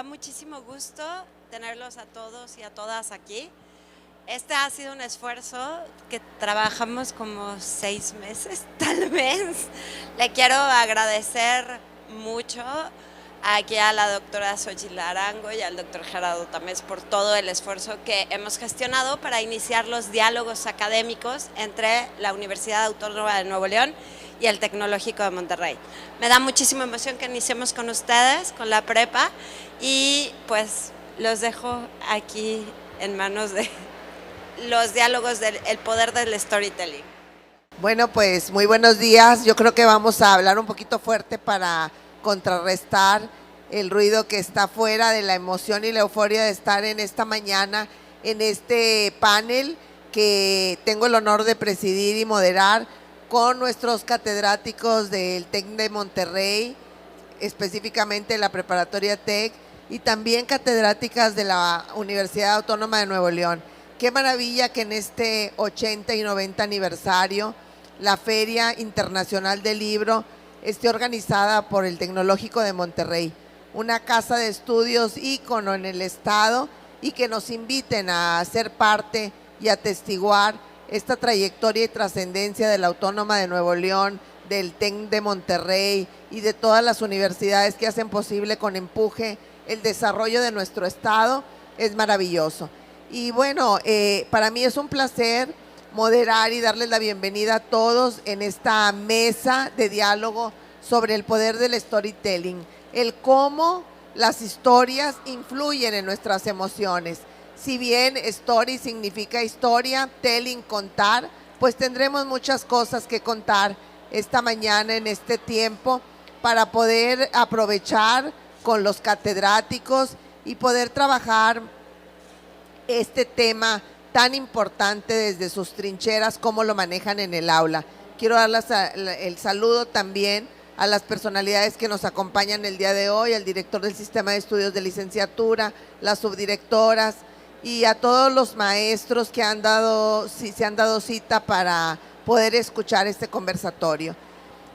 muchísimo gusto tenerlos a todos y a todas aquí. Este ha sido un esfuerzo que trabajamos como 6 meses, tal vez. Le quiero agradecer mucho aquí a la doctora Xochitl Arango y al doctor Gerardo Tamés por todo el esfuerzo que hemos gestionado para iniciar los diálogos académicos entre la Universidad Autónoma de Nuevo León y el Tecnológico de Monterrey. Me da muchísima emoción que iniciemos con ustedes, con la prepa, y pues los dejo aquí en manos de los diálogos del poder del storytelling. Bueno, pues muy buenos días. Yo creo que vamos a hablar un poquito fuerte para contrarrestar el ruido que está fuera de la emoción y la euforia de estar en esta mañana en este panel que tengo el honor de presidir y moderar con nuestros catedráticos del TEC de Monterrey, específicamente la Preparatoria TEC, y también catedráticas de la Universidad Autónoma de Nuevo León. Qué maravilla que en este 80 y 90 aniversario la Feria Internacional del Libro esté organizada por el Tecnológico de Monterrey, una casa de estudios ícono en el estado, y que nos inviten a ser parte y atestiguar esta trayectoria y trascendencia de la Autónoma de Nuevo León, del TEC de Monterrey y de todas las universidades que hacen posible con empuje el desarrollo de nuestro estado. Es maravilloso. Y bueno, para mí es un placer moderar y darles la bienvenida a todos en esta mesa de diálogo sobre el poder del storytelling, el cómo las historias influyen en nuestras emociones. Si bien story significa historia, telling, contar, pues tendremos muchas cosas que contar esta mañana en este tiempo para poder aprovechar con los catedráticos y poder trabajar este tema tan importante desde sus trincheras, cómo lo manejan en el aula. Quiero darles el saludo también a las personalidades que nos acompañan el día de hoy, al director del Sistema de Estudios de Licenciatura, las subdirectoras y a todos los maestros que se han dado cita para poder escuchar este conversatorio.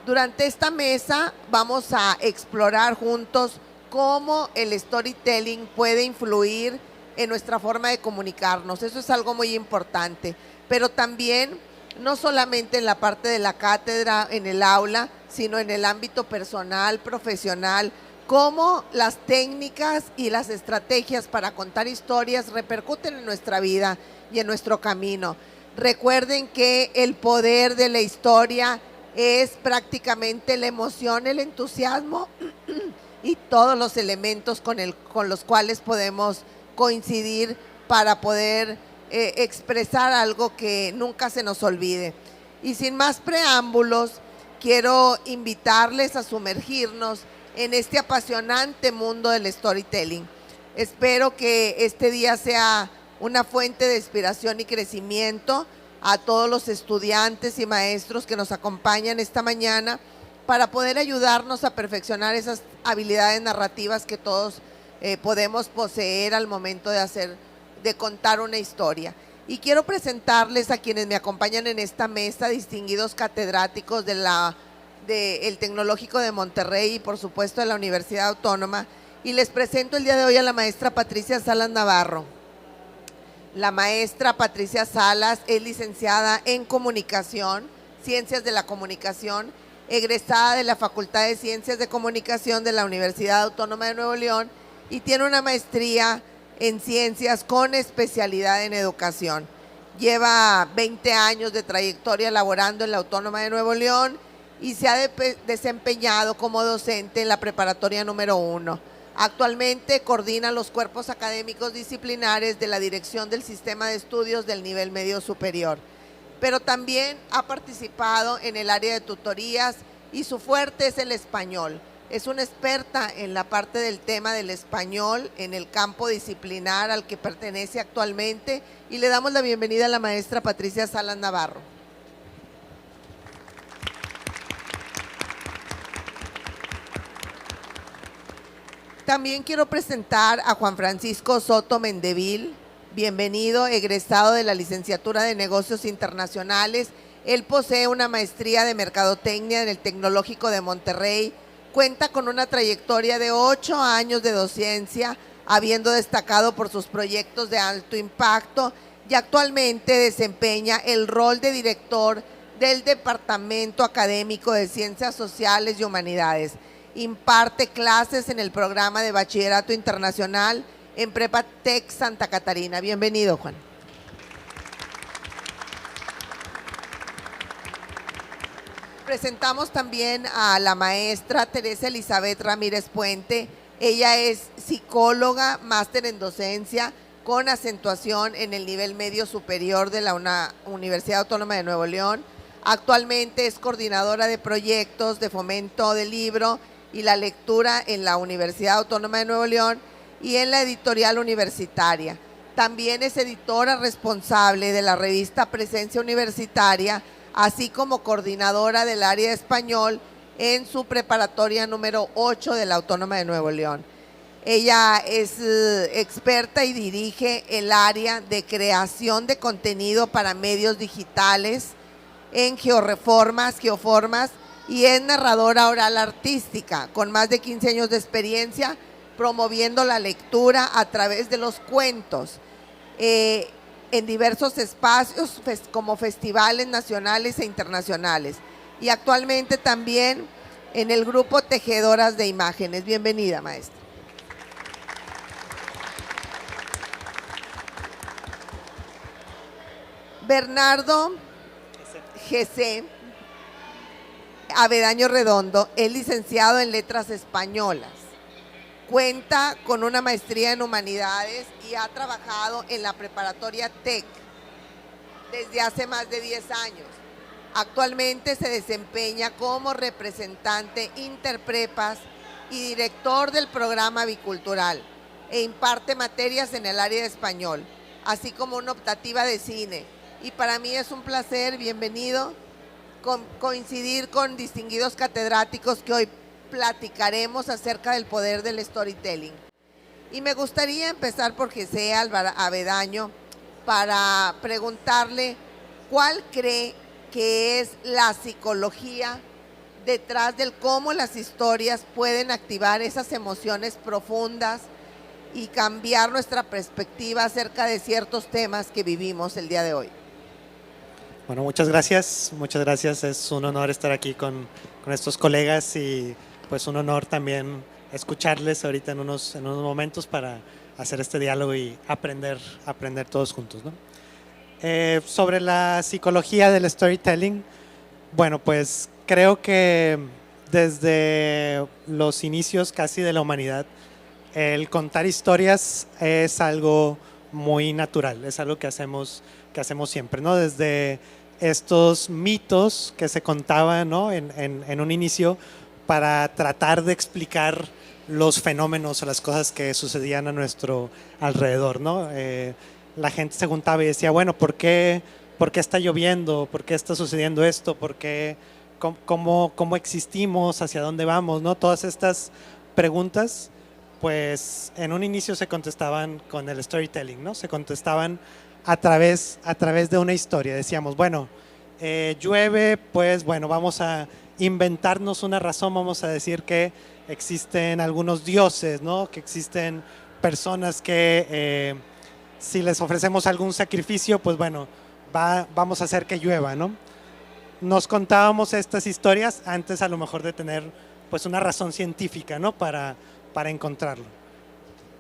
Durante esta mesa vamos a explorar juntos cómo el storytelling puede influir en nuestra forma de comunicarnos. Eso es algo muy importante, pero también no solamente en la parte de la cátedra, en el aula, sino en el ámbito personal, profesional, cómo las técnicas y las estrategias para contar historias repercuten en nuestra vida y en nuestro camino. Recuerden que el poder de la historia es prácticamente la emoción, el entusiasmo y todos los elementos con los cuales podemos coincidir para poder expresar algo que nunca se nos olvide. Y sin más preámbulos, quiero invitarles a sumergirnos en este apasionante mundo del storytelling. Espero que este día sea una fuente de inspiración y crecimiento a todos los estudiantes y maestros que nos acompañan esta mañana para poder ayudarnos a perfeccionar esas habilidades narrativas que todos podemos poseer al momento de contar una historia. Y quiero presentarles a quienes me acompañan en esta mesa, distinguidos catedráticos del Tecnológico de Monterrey y por supuesto de la Universidad Autónoma, y les presento el día de hoy a la maestra Patricia Salas Navarro. La maestra Patricia Salas es licenciada en Comunicación, Ciencias de la Comunicación, egresada de la Facultad de Ciencias de Comunicación de la Universidad Autónoma de Nuevo León, y tiene una maestría en Ciencias con especialidad en Educación. Lleva 20 años de trayectoria laborando en la Autónoma de Nuevo León y se ha desempeñado como docente en la Preparatoria número 1. Actualmente coordina los cuerpos académicos disciplinares de la Dirección del Sistema de Estudios del Nivel Medio Superior, pero también ha participado en el área de tutorías y su fuerte es el español. Es una experta en la parte del tema del español en el campo disciplinar al que pertenece actualmente, y le damos la bienvenida a la maestra Patricia Salas Navarro. También quiero presentar a Juan Francisco Soto Mendevil. Bienvenido, egresado de la Licenciatura de Negocios Internacionales. Él posee una maestría de Mercadotecnia en el Tecnológico de Monterrey, Cuenta con una trayectoria de 8 años de docencia, habiendo destacado por sus proyectos de alto impacto, y actualmente desempeña el rol de director del Departamento Académico de Ciencias Sociales y Humanidades. Imparte clases en el programa de Bachillerato Internacional en Prepa Tec Santa Catarina. Bienvenido, Juan. Presentamos también a la maestra Teresa Elizabeth Ramírez Puente. Ella es psicóloga, máster en docencia, con acentuación en el nivel medio superior de la Universidad Autónoma de Nuevo León. Actualmente es coordinadora de proyectos de fomento del libro y la lectura en la Universidad Autónoma de Nuevo León y en la editorial universitaria. También es editora responsable de la revista Presencia Universitaria, así como coordinadora del área de español en su preparatoria número 8 de la Autónoma de Nuevo León. Ella es experta y dirige el área de creación de contenido para medios digitales en Geoformas, y es narradora oral artística, con más de 15 años de experiencia promoviendo la lectura a través de los cuentos en diversos espacios como festivales nacionales e internacionales, y actualmente también en el grupo Tejedoras de Imágenes. Bienvenida, maestra. Bernardo G.C. Avedaño Redondo es licenciado en Letras Españolas. Cuenta con una maestría en Humanidades y ha trabajado en la preparatoria TEC desde hace más de 10 años. Actualmente se desempeña como representante Interprepas y director del programa bicultural e imparte materias en el área de español, así como una optativa de cine. Y para mí es un placer, bienvenido, coincidir con distinguidos catedráticos que hoy platicaremos acerca del poder del storytelling. Y me gustaría empezar por José Avedaño para preguntarle cuál cree que es la psicología detrás del cómo las historias pueden activar esas emociones profundas y cambiar nuestra perspectiva acerca de ciertos temas que vivimos el día de hoy. Bueno, muchas gracias. Es un honor estar aquí con estos colegas y pues un honor también escucharles ahorita en unos momentos para hacer este diálogo y aprender todos juntos, ¿no? Sobre la psicología del storytelling, bueno, pues creo que desde los inicios casi de la humanidad, el contar historias es algo muy natural, es algo que hacemos siempre, ¿no? Desde estos mitos que se contaban, ¿no? en un inicio para tratar de explicar los fenómenos o las cosas que sucedían a nuestro alrededor, ¿no? La gente se juntaba y decía, bueno, ¿por qué está lloviendo? ¿Por qué está sucediendo esto? ¿Por qué? ¿Cómo existimos? ¿Hacia dónde vamos? ¿No? Todas estas preguntas, pues en un inicio se contestaban con el storytelling, ¿no? Se contestaban a través de una historia. Decíamos, bueno, llueve, pues bueno, vamos a inventarnos una razón, vamos a decir que existen algunos dioses, ¿no? Que existen personas que si les ofrecemos algún sacrificio, pues bueno, vamos a hacer que llueva, ¿no? Nos contábamos estas historias antes a lo mejor de tener pues una razón científica, ¿no? Para encontrarlo.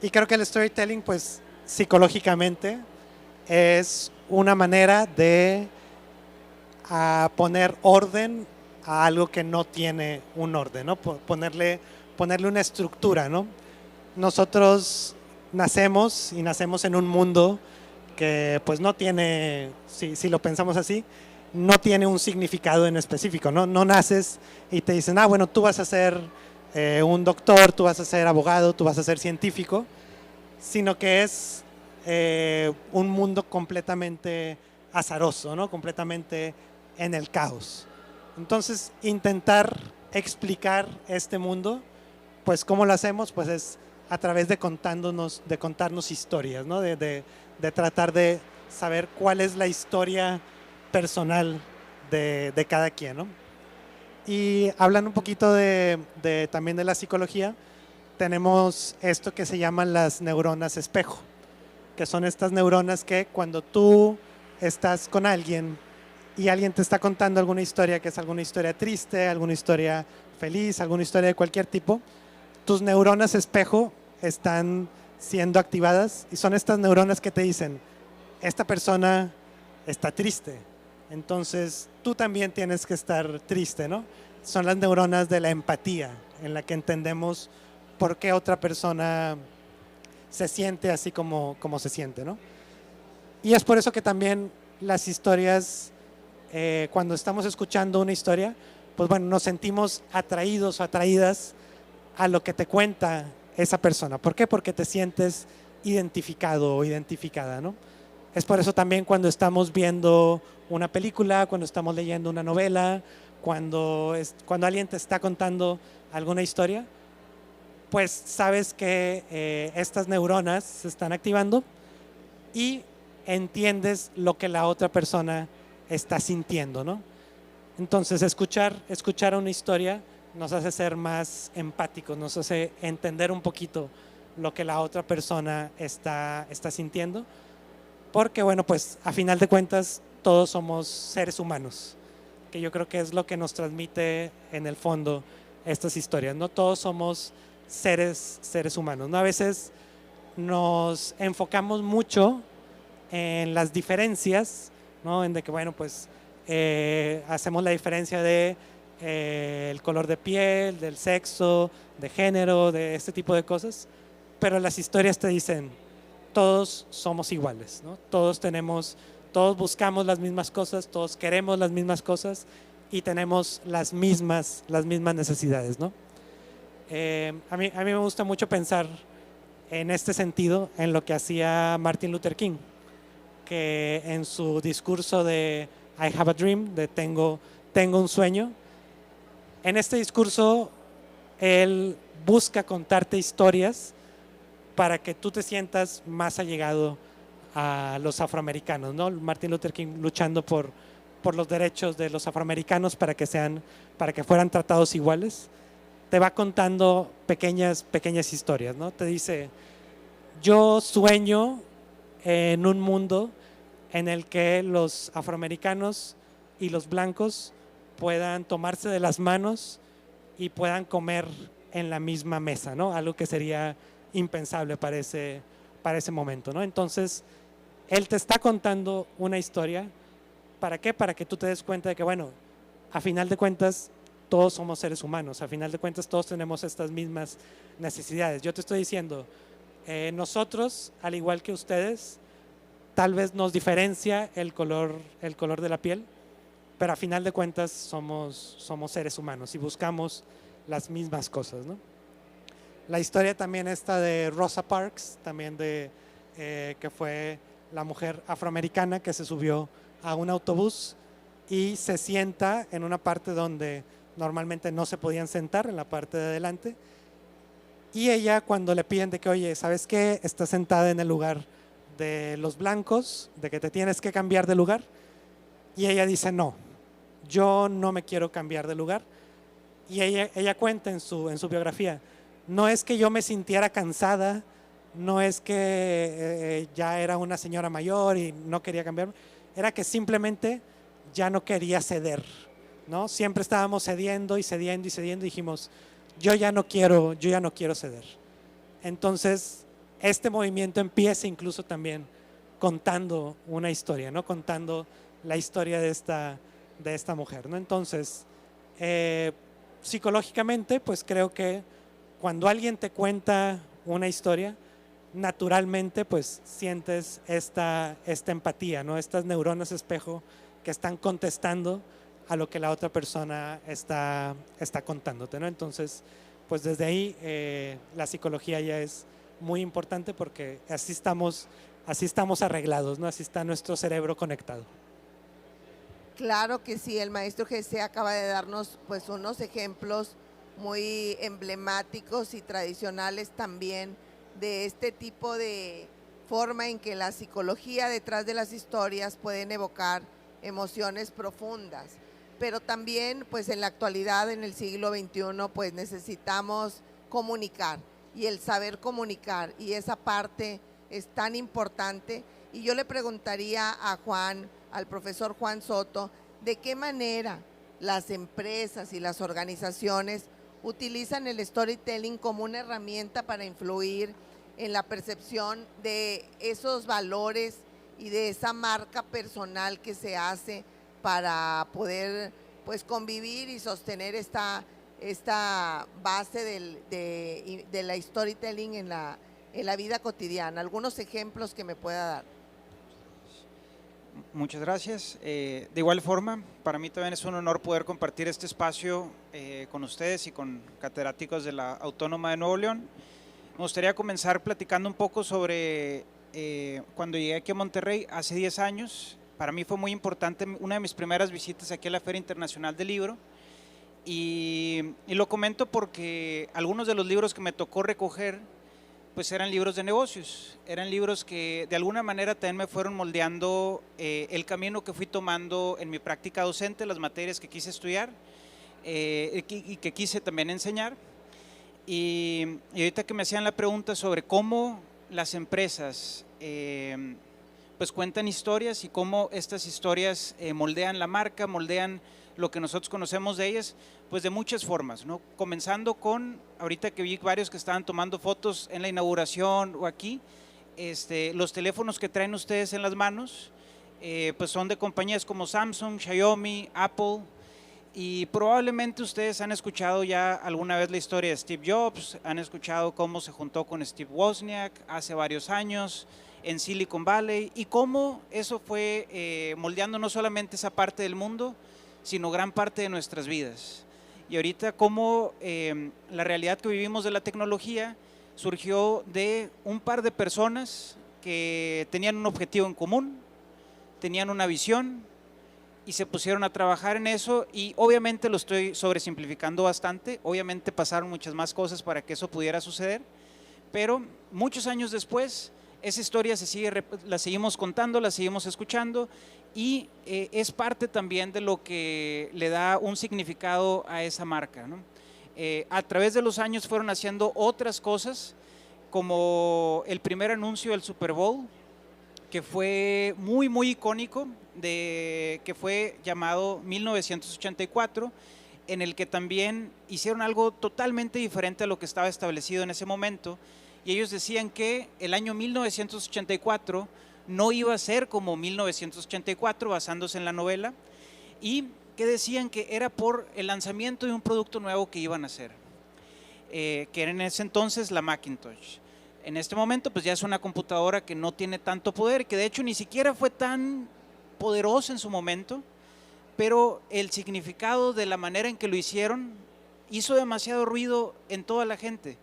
Y creo que el storytelling, pues psicológicamente, es una manera de poner orden a algo que no tiene un orden, ¿no? Ponerle una estructura, ¿no? Nosotros nacemos en un mundo que pues no tiene, si lo pensamos así, no tiene un significado en específico, ¿no? No naces y te dicen, bueno, tú vas a ser un doctor, tú vas a ser abogado, tú vas a ser científico, sino que es un mundo completamente azaroso, ¿no? Completamente en el caos. Entonces, intentar explicar este mundo, pues ¿cómo lo hacemos? Pues es a través de contarnos historias, ¿no? De tratar de saber cuál es la historia personal de cada quien, ¿no? Y hablando un poquito también de la psicología, tenemos esto que se llaman las neuronas espejo, que son estas neuronas que cuando tú estás con alguien y alguien te está contando alguna historia, que es alguna historia triste, alguna historia feliz, alguna historia de cualquier tipo, tus neuronas espejo están siendo activadas y son estas neuronas que te dicen, esta persona está triste, entonces tú también tienes que estar triste, ¿no? Son las neuronas de la empatía, en la que entendemos por qué otra persona se siente así como se siente, ¿no? Y es por eso que también las historias, cuando estamos escuchando una historia, pues bueno, nos sentimos atraídos o atraídas a lo que te cuenta esa persona. ¿Por qué? Porque te sientes identificado o identificada, ¿no? Es por eso también cuando estamos viendo una película, cuando estamos leyendo una novela, cuando alguien te está contando alguna historia, pues sabes que estas neuronas se están activando y entiendes lo que la otra persona está sintiendo, ¿no? Entonces escuchar una historia nos hace ser más empáticos, nos hace entender un poquito lo que la otra persona está sintiendo, porque bueno, pues a final de cuentas todos somos seres humanos, que yo creo que es lo que nos transmite en el fondo estas historias, ¿no? Todos somos seres humanos, ¿no? A veces nos enfocamos mucho en las diferencias, ¿no? En de que bueno, pues hacemos la diferencia de el color de piel, del sexo, de género, de este tipo de cosas, pero las historias te dicen, todos somos iguales, ¿no? Todos buscamos las mismas cosas, todos queremos las mismas cosas y tenemos las mismas necesidades, ¿no? A mí me gusta mucho pensar en este sentido en lo que hacía Martin Luther King, que en su discurso de I have a dream, de tengo un sueño, en este discurso él busca contarte historias para que tú te sientas más allegado a los afroamericanos, ¿no? Martin Luther King luchando por los derechos de los afroamericanos para que fueran tratados iguales. Te va contando pequeñas historias, ¿no? Te dice, yo sueño en un mundo en el que los afroamericanos y los blancos puedan tomarse de las manos y puedan comer en la misma mesa, ¿no? Algo que sería impensable para ese momento, ¿no? Entonces, él te está contando una historia, ¿para qué? Para que tú te des cuenta de que, bueno, a final de cuentas, todos somos seres humanos, a final de cuentas todos tenemos estas mismas necesidades. Yo te estoy diciendo, nosotros, al igual que ustedes, tal vez nos diferencia el color de la piel, pero a final de cuentas somos seres humanos y buscamos las mismas cosas, ¿no? La historia también está de Rosa Parks, también que fue la mujer afroamericana que se subió a un autobús y se sienta en una parte donde normalmente no se podían sentar, en la parte de adelante, y ella, cuando le piden de que, oye, ¿sabes qué? Estás sentada en el lugar de los blancos, de que te tienes que cambiar de lugar, y ella dice, no, yo no me quiero cambiar de lugar. Y ella cuenta en su biografía, no es que yo me sintiera cansada, no es que ya era una señora mayor y no quería cambiar, era que simplemente ya no quería ceder, ¿no? Siempre estábamos cediendo y cediendo y cediendo y dijimos, yo ya no quiero ceder. Entonces, este movimiento empieza incluso también contando una historia, ¿no? Contando la historia de esta mujer, ¿no? Entonces, psicológicamente, pues creo que cuando alguien te cuenta una historia, naturalmente pues sientes esta empatía, ¿no? Estas neuronas espejo que están contestando a lo que la otra persona está contándote, ¿no? Entonces, pues desde ahí la psicología ya es muy importante porque así estamos arreglados, ¿no? Así está nuestro cerebro conectado. Claro que sí, el maestro Jesse acaba de darnos pues unos ejemplos muy emblemáticos y tradicionales también de este tipo de forma en que la psicología detrás de las historias pueden evocar emociones profundas. pero también pues en la actualidad, en el siglo XXI, pues necesitamos comunicar y el saber comunicar, y esa parte es tan importante. Y yo le preguntaría a Juan, al profesor Juan Soto, de qué manera las empresas y las organizaciones utilizan el storytelling como una herramienta para influir en la percepción de esos valores y de esa marca personal que se hace para poder pues convivir y sostener esta base de la storytelling en la vida cotidiana. Algunos ejemplos que me pueda dar. Muchas gracias. De igual forma, para mí también es un honor poder compartir este espacio con ustedes y con catedráticos de la Autónoma de Nuevo León. Me gustaría comenzar platicando un poco sobre cuando llegué aquí a Monterrey hace 10 años. Para mí fue muy importante, una de mis primeras visitas aquí a la Feria Internacional del Libro, y lo comento porque algunos de los libros que me tocó recoger pues eran libros de negocios, eran libros que de alguna manera también me fueron moldeando el camino que fui tomando en mi práctica docente, las materias que quise estudiar y que quise también enseñar. Y ahorita que me hacían la pregunta sobre cómo las empresas pues cuentan historias y cómo estas historias moldean la marca, moldean lo que nosotros conocemos de ellas, pues de muchas formas, ¿no? Comenzando con, ahorita que vi varios que estaban tomando fotos en la inauguración o aquí, los teléfonos que traen ustedes en las manos, pues son de compañías como Samsung, Xiaomi, Apple, y probablemente ustedes han escuchado ya alguna vez la historia de Steve Jobs, han escuchado cómo se juntó con Steve Wozniak hace varios años en Silicon Valley y cómo eso fue moldeando no solamente esa parte del mundo, sino gran parte de nuestras vidas. Y ahorita cómo la realidad que vivimos de la tecnología surgió de un par de personas que tenían un objetivo en común, tenían una visión y se pusieron a trabajar en eso, y obviamente lo estoy sobresimplificando bastante, obviamente pasaron muchas más cosas para que eso pudiera suceder, pero muchos años después esa historia la seguimos contando, la seguimos escuchando, y es parte también de lo que le da un significado a esa marca, ¿no? A través de los años fueron haciendo otras cosas, como el primer anuncio del Super Bowl, que fue muy icónico, que fue llamado 1984, en el que también hicieron algo totalmente diferente a lo que estaba establecido en ese momento, y ellos decían que el año 1984 no iba a ser como 1984, basándose en la novela, y que decían que era por el lanzamiento de un producto nuevo que iban a hacer, que era en ese entonces la Macintosh. En este momento pues ya es una computadora que no tiene tanto poder, que de hecho ni siquiera fue tan poderosa en su momento, pero el significado de la manera en que lo hicieron hizo demasiado ruido en toda la gente.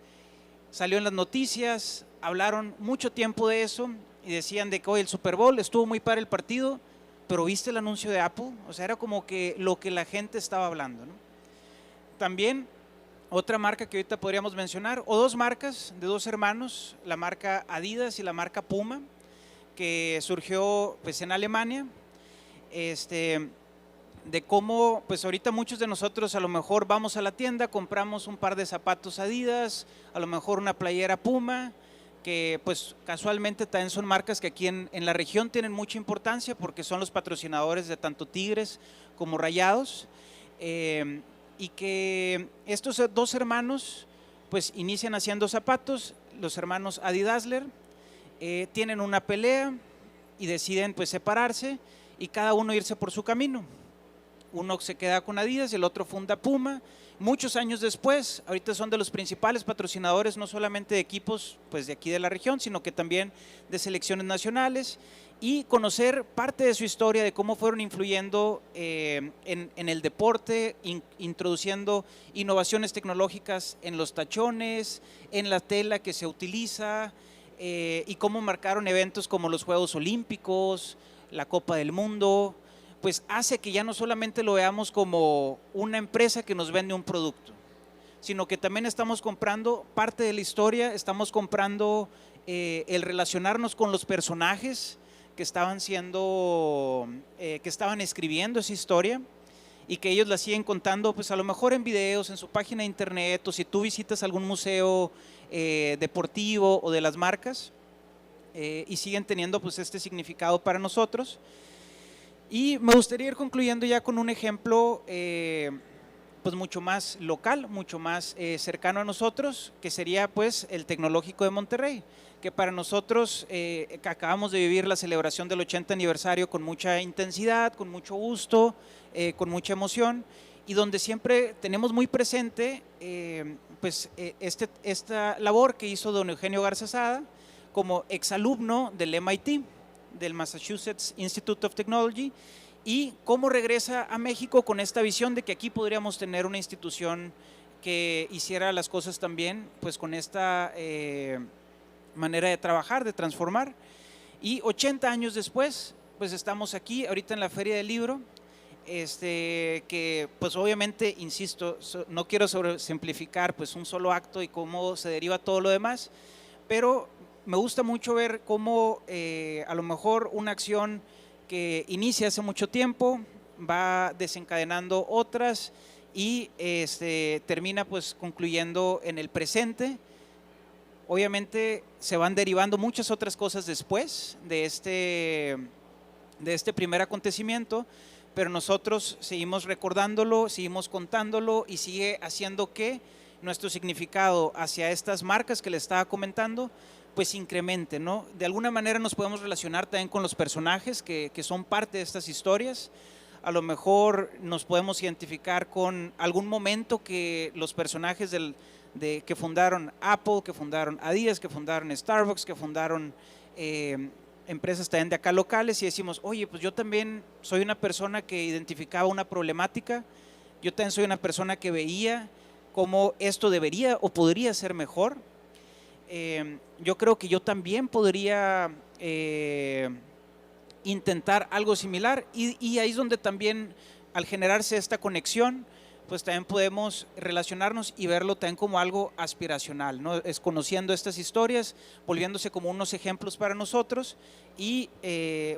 Salió en las noticias, hablaron mucho tiempo de eso y decían de que hoy el Super Bowl estuvo muy padre el partido, pero ¿viste el anuncio de Apple? O sea, era como que lo que la gente estaba hablando, ¿no? También otra marca que ahorita podríamos mencionar, o dos marcas de dos hermanos, la marca Adidas y la marca Puma, que surgió pues en Alemania, de cómo pues ahorita muchos de nosotros a lo mejor vamos a la tienda, compramos un par de zapatos Adidas, a lo mejor una playera Puma, que pues casualmente también son marcas que aquí en la región tienen mucha importancia porque son los patrocinadores de tanto Tigres como Rayados, y que estos dos hermanos pues inician haciendo zapatos, los hermanos Adidasler, tienen una pelea y deciden pues separarse y cada uno irse por su camino. Uno se queda con Adidas y el otro funda Puma. Muchos años después, ahorita son de los principales patrocinadores no solamente de equipos pues de aquí de la región, sino que también de selecciones nacionales, y conocer parte de su historia, de cómo fueron influyendo en el deporte, introduciendo innovaciones tecnológicas en los tachones, en la tela que se utiliza, y cómo marcaron eventos como los Juegos Olímpicos, la Copa del Mundo, pues hace que ya no solamente lo veamos como una empresa que nos vende un producto, sino que también estamos comprando parte de la historia, estamos comprando el relacionarnos con los personajes que estaban escribiendo esa historia, y que ellos la siguen contando, pues a lo mejor en videos, en su página de internet, o si tú visitas algún museo deportivo o de las marcas, y siguen teniendo pues este significado para nosotros. Y me gustaría ir concluyendo ya con un ejemplo pues mucho más local, mucho más cercano a nosotros, que sería pues el Tecnológico de Monterrey, que para nosotros que acabamos de vivir la celebración del 80 aniversario con mucha intensidad, con mucho gusto, con mucha emoción, y donde siempre tenemos muy presente pues esta labor que hizo don Eugenio Garza Sada como exalumno del MIT, del Massachusetts Institute of Technology, y cómo regresa a México con esta visión de que aquí podríamos tener una institución que hiciera las cosas también pues con esta manera de trabajar, de transformar. Y 80 años después pues estamos aquí ahorita en la Feria del Libro, que pues obviamente, insisto, no quiero sobresimplificar pues un solo acto y cómo se deriva todo lo demás, pero me gusta mucho ver cómo a lo mejor una acción que inicia hace mucho tiempo va desencadenando otras y termina pues concluyendo en el presente. Obviamente se van derivando muchas otras cosas después de este primer acontecimiento, pero nosotros seguimos recordándolo, seguimos contándolo y sigue haciendo que nuestro significado hacia estas marcas que les estaba comentando pues incremente, ¿no? De alguna manera nos podemos relacionar también con los personajes que son parte de estas historias. A lo mejor nos podemos identificar con algún momento que los personajes que fundaron Apple, que fundaron Adidas, que fundaron Starbucks, que fundaron empresas también de acá locales, y decimos, oye, pues yo también soy una persona que identificaba una problemática, yo también soy una persona que veía cómo esto debería o podría ser mejor. Yo creo que yo también podría intentar algo similar, y ahí es donde también al generarse esta conexión pues también podemos relacionarnos y verlo también como algo aspiracional, ¿no? Es conociendo estas historias, volviéndose como unos ejemplos para nosotros y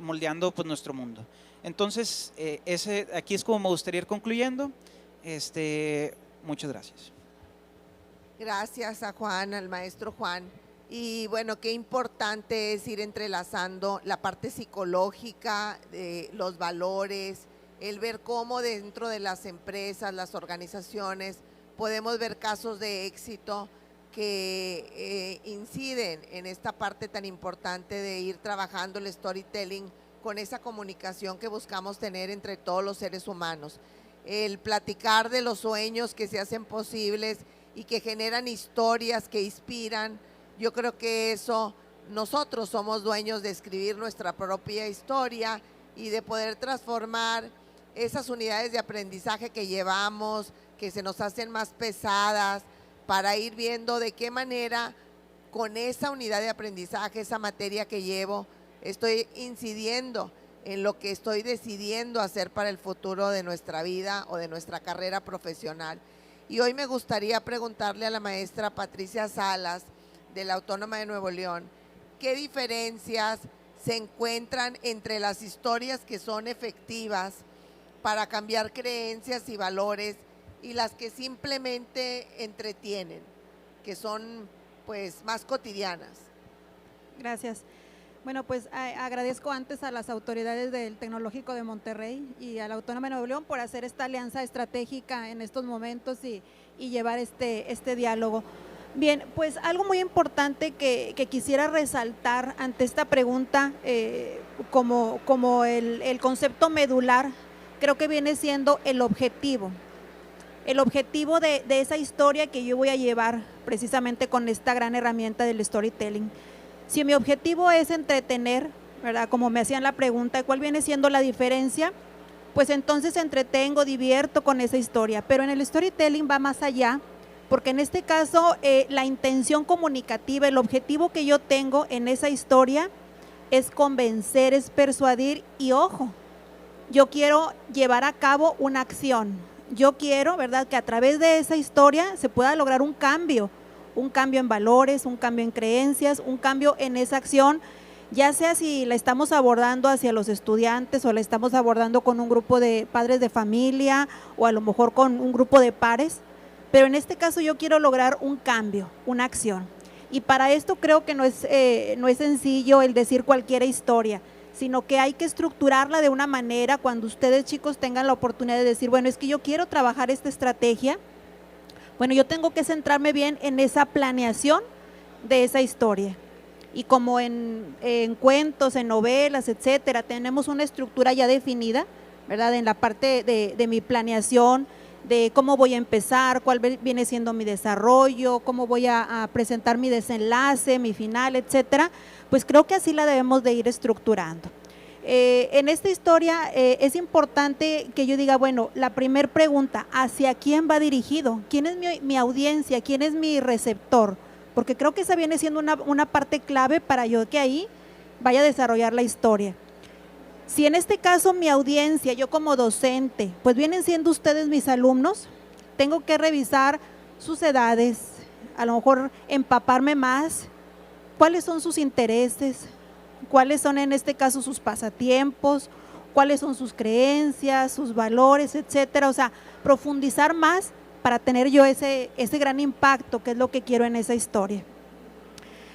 moldeando pues nuestro mundo. Entonces aquí es como me gustaría ir concluyendo. Muchas gracias. Gracias a Juan, al maestro Juan. Y bueno, qué importante es ir entrelazando la parte psicológica, los valores, el ver cómo dentro de las empresas, las organizaciones, podemos ver casos de éxito que inciden en esta parte tan importante de ir trabajando el storytelling con esa comunicación que buscamos tener entre todos los seres humanos. El platicar de los sueños que se hacen posibles y que generan historias que inspiran. Yo creo que eso, nosotros somos dueños de escribir nuestra propia historia y de poder transformar esas unidades de aprendizaje que llevamos, que se nos hacen más pesadas, para ir viendo de qué manera con esa unidad de aprendizaje, esa materia que llevo, estoy incidiendo en lo que estoy decidiendo hacer para el futuro de nuestra vida o de nuestra carrera profesional. Y hoy me gustaría preguntarle a la maestra Patricia Salas, de la Autónoma de Nuevo León, ¿qué diferencias se encuentran entre las historias que son efectivas para cambiar creencias y valores y las que simplemente entretienen, que son pues más cotidianas? Gracias. Bueno, pues agradezco antes a las autoridades del Tecnológico de Monterrey y a la Autónoma de Nuevo León por hacer esta alianza estratégica en estos momentos y llevar este diálogo. Bien, pues algo muy importante que quisiera resaltar ante esta pregunta, como el concepto medular, creo que viene siendo el objetivo de esa historia que yo voy a llevar precisamente con esta gran herramienta del storytelling. Si mi objetivo es entretener, ¿verdad? Como me hacían la pregunta, ¿cuál viene siendo la diferencia? Pues entonces entretengo, divierto con esa historia, pero en el storytelling va más allá, porque en este caso la intención comunicativa, el objetivo que yo tengo en esa historia es convencer, es persuadir y ojo, yo quiero llevar a cabo una acción. Yo quiero, ¿verdad?, que a través de esa historia se pueda lograr un cambio en valores, un cambio en creencias, un cambio en esa acción ya sea si la estamos abordando hacia los estudiantes o la estamos abordando con un grupo de padres de familia o a lo mejor con un grupo de pares, pero en este caso yo quiero lograr un cambio, una acción. Y para esto creo que no es sencillo el decir cualquier historia, sino que hay que estructurarla de una manera cuando ustedes, chicos, tengan la oportunidad de decir, bueno, es que yo quiero trabajar esta estrategia, bueno, yo tengo que centrarme bien en esa planeación de esa historia. Y como en cuentos, en novelas, etcétera, tenemos una estructura ya definida, ¿verdad? En la parte de mi planeación, de cómo voy a empezar, cuál viene siendo mi desarrollo, cómo voy a presentar mi desenlace, mi final, etcétera, pues creo que así la debemos de ir estructurando. En esta historia es importante que yo diga, bueno, la primera pregunta, ¿hacia quién va dirigido? ¿Quién es mi audiencia? ¿Quién es mi receptor? Porque creo que esa viene siendo una parte clave para yo que ahí vaya a desarrollar la historia. Si en este caso mi audiencia, yo como docente, pues vienen siendo ustedes mis alumnos, tengo que revisar sus edades, a lo mejor empaparme más, cuáles son sus intereses, cuáles son en este caso sus pasatiempos, cuáles son sus creencias, sus valores, etcétera. O sea, profundizar más para tener yo ese gran impacto, que es lo que quiero en esa historia.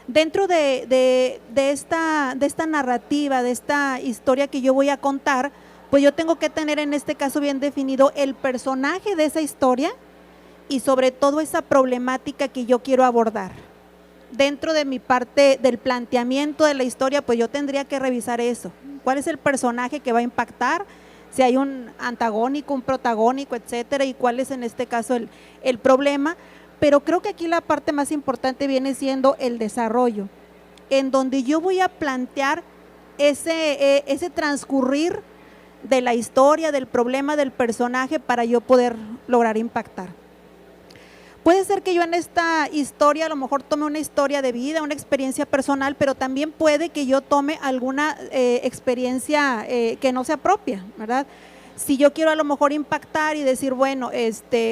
Dentro de esta narrativa, de esta historia que yo voy a contar, pues yo tengo que tener en este caso bien definido el personaje de esa historia y sobre todo esa problemática que yo quiero abordar. Dentro de mi parte del planteamiento de la historia, pues yo tendría que revisar eso. ¿Cuál es el personaje que va a impactar? Si hay un antagónico, un protagónico, etcétera, y cuál es en este caso el problema. Pero creo que aquí la parte más importante viene siendo el desarrollo, en donde yo voy a plantear ese transcurrir de la historia, del problema, del personaje, para yo poder lograr impactar. Puede ser que yo en esta historia a lo mejor tome una historia de vida, una experiencia personal, pero también puede que yo tome alguna experiencia que no sea propia, ¿verdad? Si yo quiero a lo mejor impactar y decir, bueno,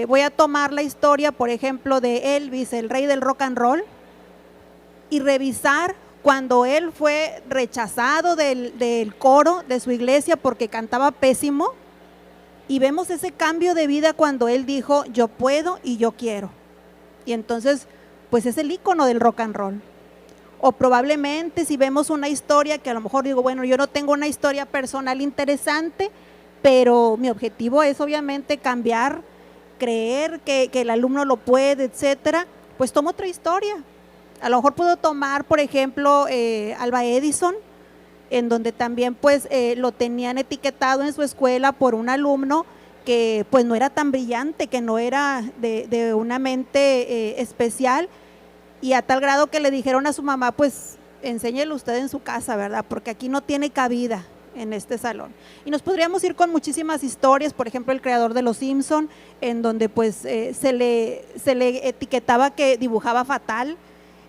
voy a tomar la historia, por ejemplo, de Elvis, el rey del rock and roll, y revisar cuando él fue rechazado del coro de su iglesia porque cantaba pésimo, y vemos ese cambio de vida cuando él dijo, yo puedo y yo quiero. Y entonces, pues es el ícono del rock and roll. O probablemente si vemos una historia que a lo mejor digo, bueno, yo no tengo una historia personal interesante, pero mi objetivo es obviamente cambiar, creer que el alumno lo puede, etcétera, pues tomo otra historia. A lo mejor puedo tomar, por ejemplo, Alva Edison, en donde también pues lo tenían etiquetado en su escuela por un alumno que pues no era tan brillante, que no era de una mente especial, y a tal grado que le dijeron a su mamá, pues enséñelo usted en su casa, ¿verdad? Porque aquí no tiene cabida en este salón. Y nos podríamos ir con muchísimas historias, por ejemplo, el creador de Los Simpson, en donde pues se le etiquetaba que dibujaba fatal,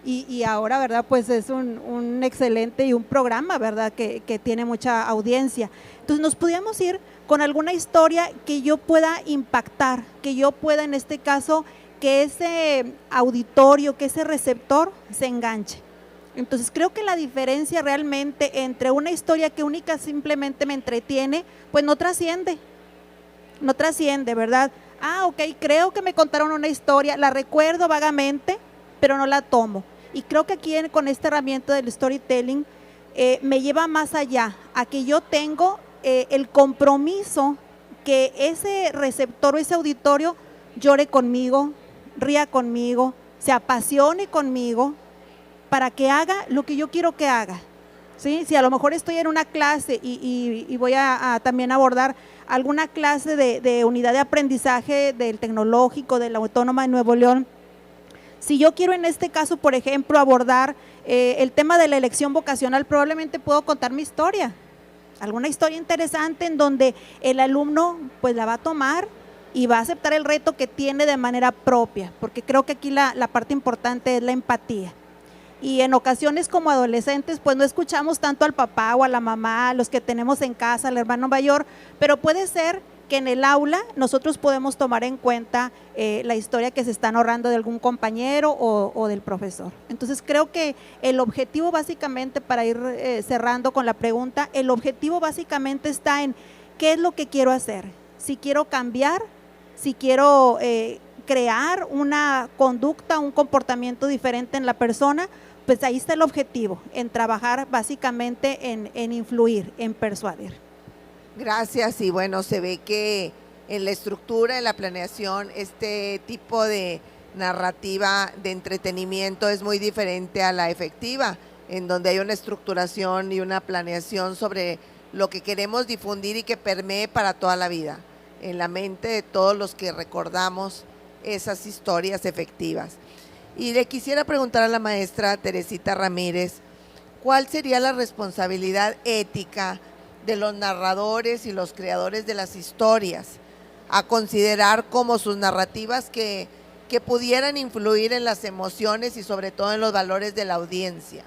y ahora, ¿verdad? Pues es un excelente y un programa, ¿verdad? Que tiene mucha audiencia. Entonces nos podríamos ir con alguna historia que yo pueda impactar, que yo pueda en este caso, que ese auditorio, que ese receptor se enganche. Entonces creo que la diferencia realmente entre una historia que única simplemente me entretiene, pues no trasciende, ¿verdad? Ah, ok, creo que me contaron una historia, la recuerdo vagamente, pero no la tomo. Y creo que aquí con esta herramienta del storytelling me lleva más allá, a que yo tengo el compromiso que ese receptor o ese auditorio llore conmigo, ría conmigo, se apasione conmigo, para que haga lo que yo quiero que haga. ¿Sí? Si a lo mejor estoy en una clase y voy a también abordar alguna clase de unidad de aprendizaje del tecnológico, de la Autónoma de Nuevo León, si yo quiero en este caso, por ejemplo, abordar el tema de la elección vocacional, probablemente puedo contar mi historia, alguna historia interesante en donde el alumno pues la va a tomar y va a aceptar el reto que tiene de manera propia, porque creo que aquí la parte importante es la empatía. Y en ocasiones como adolescentes pues no escuchamos tanto al papá o a la mamá, a los que tenemos en casa, al hermano mayor, pero puede ser que en el aula nosotros podemos tomar en cuenta la historia que se está narrando de algún compañero o del profesor. Entonces creo que el objetivo básicamente, para ir cerrando con la pregunta, el objetivo básicamente está en qué es lo que quiero hacer, si quiero cambiar, si quiero crear una conducta, un comportamiento diferente en la persona, pues ahí está el objetivo, en trabajar básicamente en influir, en persuadir. Gracias, y bueno, se ve que en la estructura, en la planeación, este tipo de narrativa de entretenimiento es muy diferente a la efectiva, en donde hay una estructuración y una planeación sobre lo que queremos difundir y que permee para toda la vida, en la mente de todos los que recordamos esas historias efectivas. Y le quisiera preguntar a la maestra Teresita Ramírez, ¿cuál sería la responsabilidad ética de los narradores y los creadores de las historias a considerar como sus narrativas que pudieran influir en las emociones y sobre todo en los valores de la audiencia?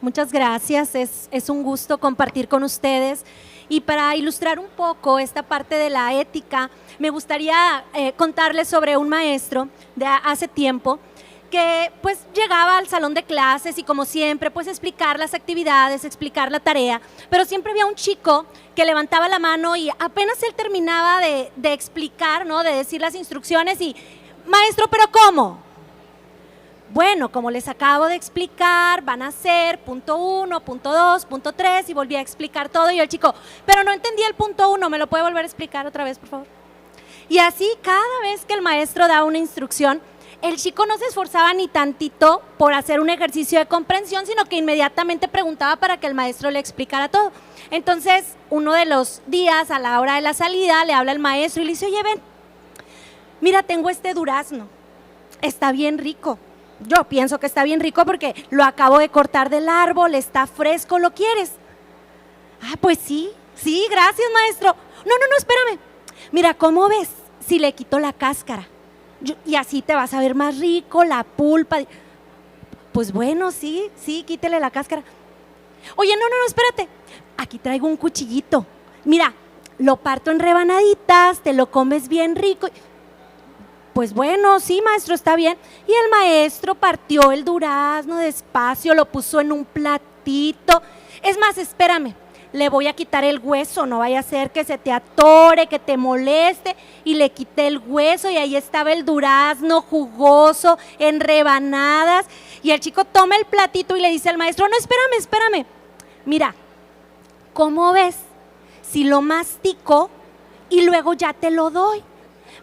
Muchas gracias, es un gusto compartir con ustedes. Y para ilustrar un poco esta parte de la ética, me gustaría contarles sobre un maestro de hace tiempo que pues llegaba al salón de clases y como siempre pues explicar las actividades, explicar la tarea, pero siempre había un chico que levantaba la mano y apenas él terminaba de explicar, ¿no?, de decir las instrucciones y, maestro, ¿pero cómo? Bueno, como les acabo de explicar, van a ser punto 1, punto 2, punto 3 y volví a explicar todo y el chico, pero no entendí el punto 1, ¿me lo puede volver a explicar otra vez, por favor? Y así cada vez que el maestro da una instrucción, el chico no se esforzaba ni tantito por hacer un ejercicio de comprensión, sino que inmediatamente preguntaba para que el maestro le explicara todo. Entonces, uno de los días, a la hora de la salida, le habla el maestro y le dice, oye, ven, mira, tengo este durazno, está bien rico. Yo pienso que está bien rico porque lo acabo de cortar del árbol, está fresco, ¿lo quieres? Ah, pues sí, gracias, maestro. No, espérame. Mira, ¿cómo ves si le quito la cáscara? Y así te vas a ver más rico, la pulpa. Pues bueno, sí, quítele la cáscara. Oye, no, espérate. Aquí traigo un cuchillito. Mira, lo parto en rebanaditas, te lo comes bien rico. Pues bueno, sí, maestro, está bien. Y el maestro partió el durazno despacio, lo puso en un platito. Es más, espérame, le voy a quitar el hueso, no vaya a ser que se te atore, que te moleste. Y le quité el hueso y ahí estaba el durazno jugoso, en rebanadas. Y el chico toma el platito y le dice al maestro, no, espérame. Mira, ¿cómo ves si lo mastico y luego ya te lo doy?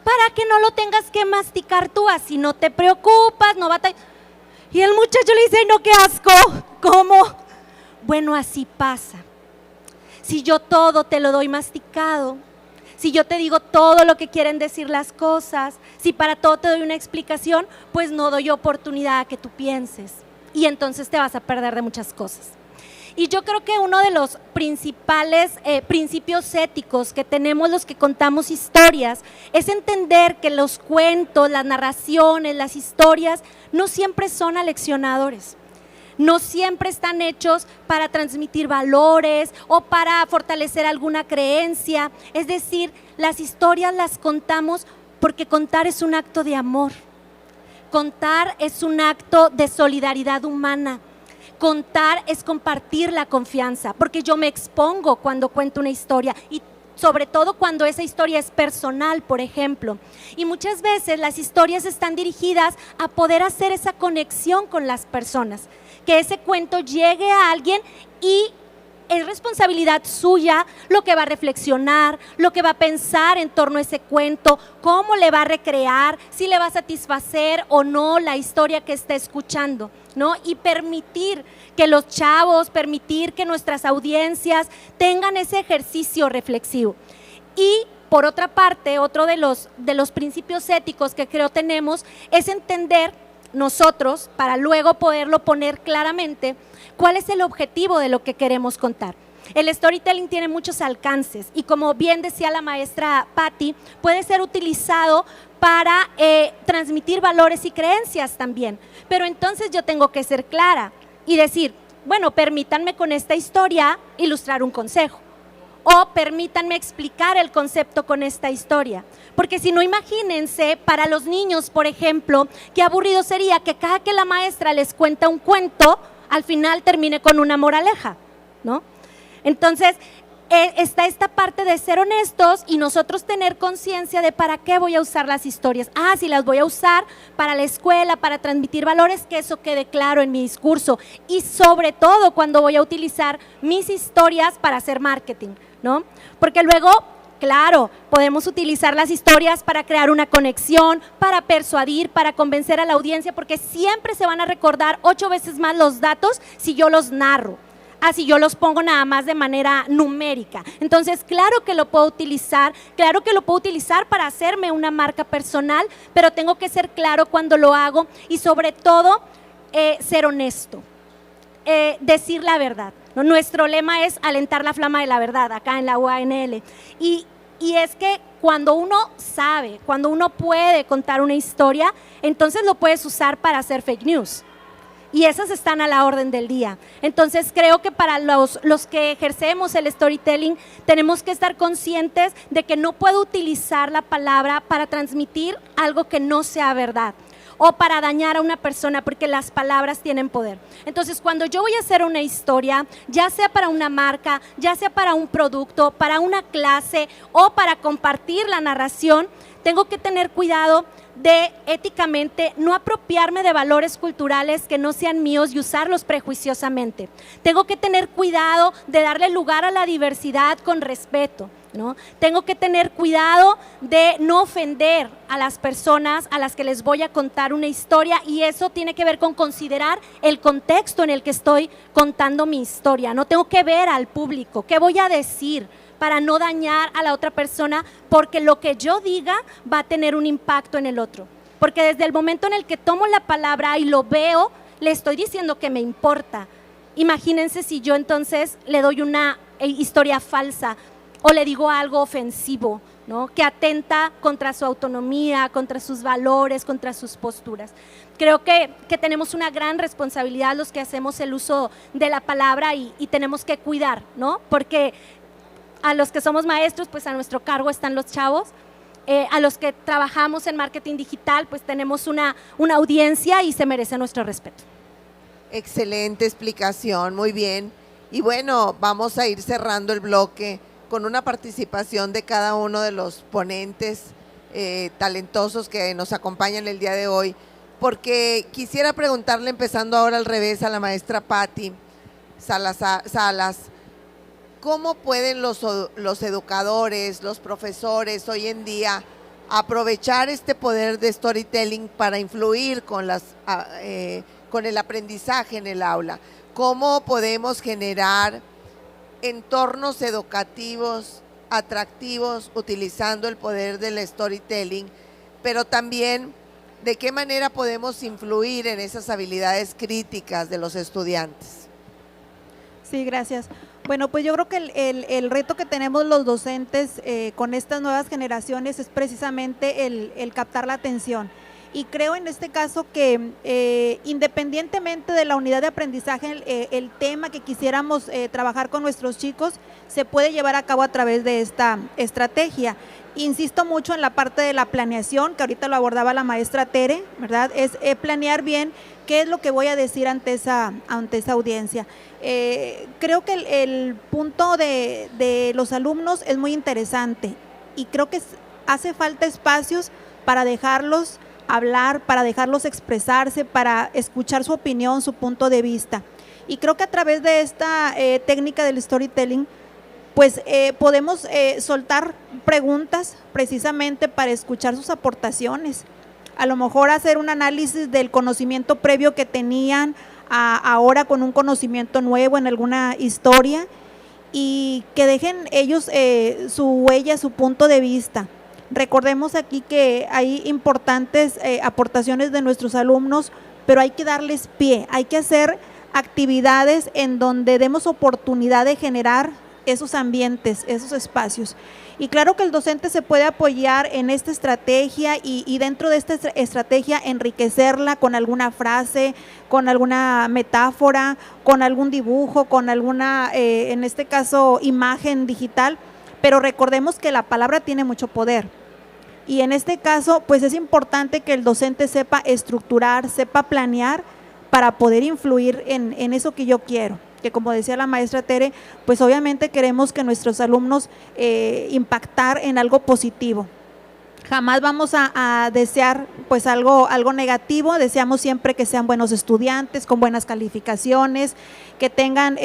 Para que no lo tengas que masticar tú, así no te preocupas, no batallas. Y el muchacho le dice, ay, no, qué asco, ¿cómo? Bueno, así pasa. Si yo todo te lo doy masticado, si yo te digo todo lo que quieren decir las cosas, si para todo te doy una explicación, pues no doy oportunidad a que tú pienses. Y entonces te vas a perder de muchas cosas. Y yo creo que uno de los principales principios éticos que tenemos los que contamos historias es entender que los cuentos, las narraciones, las historias no siempre son aleccionadores. No siempre están hechos para transmitir valores o para fortalecer alguna creencia. Es decir, las historias las contamos porque contar es un acto de amor. Contar es un acto de solidaridad humana. Contar es compartir la confianza, porque yo me expongo cuando cuento una historia y sobre todo cuando esa historia es personal, por ejemplo. Y muchas veces las historias están dirigidas a poder hacer esa conexión con las personas, que ese cuento llegue a alguien y es responsabilidad suya lo que va a reflexionar, lo que va a pensar en torno a ese cuento, cómo le va a recrear, si le va a satisfacer o no la historia que está escuchando, ¿no? Y permitir que los chavos, permitir que nuestras audiencias tengan ese ejercicio reflexivo. Y por otra parte, otro de los principios éticos que creo tenemos es entender nosotros, para luego poderlo poner claramente, cuál es el objetivo de lo que queremos contar. El storytelling tiene muchos alcances y como bien decía la maestra Patti, puede ser utilizado para transmitir valores y creencias también, pero entonces yo tengo que ser clara y decir, bueno, permítanme con esta historia ilustrar un consejo o permítanme explicar el concepto con esta historia. Porque si no, imagínense, para los niños, por ejemplo, qué aburrido sería que cada que la maestra les cuenta un cuento, al final termine con una moraleja, ¿no? Entonces, está esta parte de ser honestos y nosotros tener conciencia de para qué voy a usar las historias. Si las voy a usar para la escuela, para transmitir valores, que eso quede claro en mi discurso. Y sobre todo cuando voy a utilizar mis historias para hacer marketing, ¿no? Porque luego, claro, podemos utilizar las historias para crear una conexión, para persuadir, para convencer a la audiencia, porque siempre se van a recordar 8 veces más los datos si yo los narro. Si yo los pongo nada más de manera numérica. Entonces, claro que lo puedo utilizar para hacerme una marca personal, pero tengo que ser claro cuando lo hago y sobre todo ser honesto, decir la verdad, ¿no? Nuestro lema es alentar la flama de la verdad acá en la UANL y es que cuando uno sabe, cuando uno puede contar una historia, entonces lo puedes usar para hacer fake news. Y esas están a la orden del día. Entonces creo que para los que ejercemos el storytelling tenemos que estar conscientes de que no puedo utilizar la palabra para transmitir algo que no sea verdad o para dañar a una persona, porque las palabras tienen poder. Entonces, cuando yo voy a hacer una historia, ya sea para una marca, ya sea para un producto, para una clase o para compartir la narración, tengo que tener cuidado de éticamente no apropiarme de valores culturales que no sean míos y usarlos prejuiciosamente. Tengo que tener cuidado de darle lugar a la diversidad con respeto, ¿no? Tengo que tener cuidado de no ofender a las personas a las que les voy a contar una historia, y eso tiene que ver con considerar el contexto en el que estoy contando mi historia. No tengo que ver al público, ¿qué voy a decir?, para no dañar a la otra persona, porque lo que yo diga va a tener un impacto en el otro. Porque desde el momento en el que tomo la palabra y lo veo, le estoy diciendo que me importa. Imagínense si yo entonces le doy una historia falsa o le digo algo ofensivo, ¿no?, que atenta contra su autonomía, contra sus valores, contra sus posturas. Creo que tenemos una gran responsabilidad los que hacemos el uso de la palabra y tenemos que cuidar, ¿no? Porque a los que somos maestros, pues a nuestro cargo están los chavos. A los que trabajamos en marketing digital, pues tenemos una audiencia y se merece nuestro respeto. Excelente explicación, muy bien. Y bueno, vamos a ir cerrando el bloque con una participación de cada uno de los ponentes talentosos que nos acompañan el día de hoy, porque quisiera preguntarle, empezando ahora al revés, a la maestra Patti Salas, ¿cómo pueden los educadores, los profesores hoy en día aprovechar este poder de storytelling para influir con el aprendizaje en el aula? ¿Cómo podemos generar entornos educativos atractivos utilizando el poder del storytelling, pero también de qué manera podemos influir en esas habilidades críticas de los estudiantes? Sí, gracias. Bueno, pues yo creo que el reto que tenemos los docentes con estas nuevas generaciones es precisamente el captar la atención. Y creo en este caso que independientemente de la unidad de aprendizaje, el tema que quisiéramos trabajar con nuestros chicos se puede llevar a cabo a través de esta estrategia. Insisto mucho en la parte de la planeación, que ahorita lo abordaba la maestra Tere, ¿verdad? Es planear bien qué es lo que voy a decir ante esa audiencia. Creo que el punto de los alumnos es muy interesante y creo que hace falta espacios para dejarlos hablar, para dejarlos expresarse, para escuchar su opinión, su punto de vista. Y creo que a través de esta técnica del storytelling, pues podemos soltar preguntas precisamente para escuchar sus aportaciones. A lo mejor hacer un análisis del conocimiento previo que tenían ahora con un conocimiento nuevo en alguna historia y que dejen ellos su huella, su punto de vista. Recordemos aquí que hay importantes aportaciones de nuestros alumnos, pero hay que darles pie, hay que hacer actividades en donde demos oportunidad de generar esos ambientes, esos espacios. Y claro que el docente se puede apoyar en esta estrategia y dentro de esta estrategia enriquecerla con alguna frase, con alguna metáfora, con algún dibujo, con alguna, en este caso, imagen digital, pero recordemos que la palabra tiene mucho poder. Y en este caso, pues es importante que el docente sepa estructurar, sepa planear para poder influir en eso que yo quiero. Que como decía la maestra Tere, pues obviamente queremos que nuestros alumnos impactar en algo positivo. Jamás vamos a desear pues algo negativo, deseamos siempre que sean buenos estudiantes, con buenas calificaciones, que tengan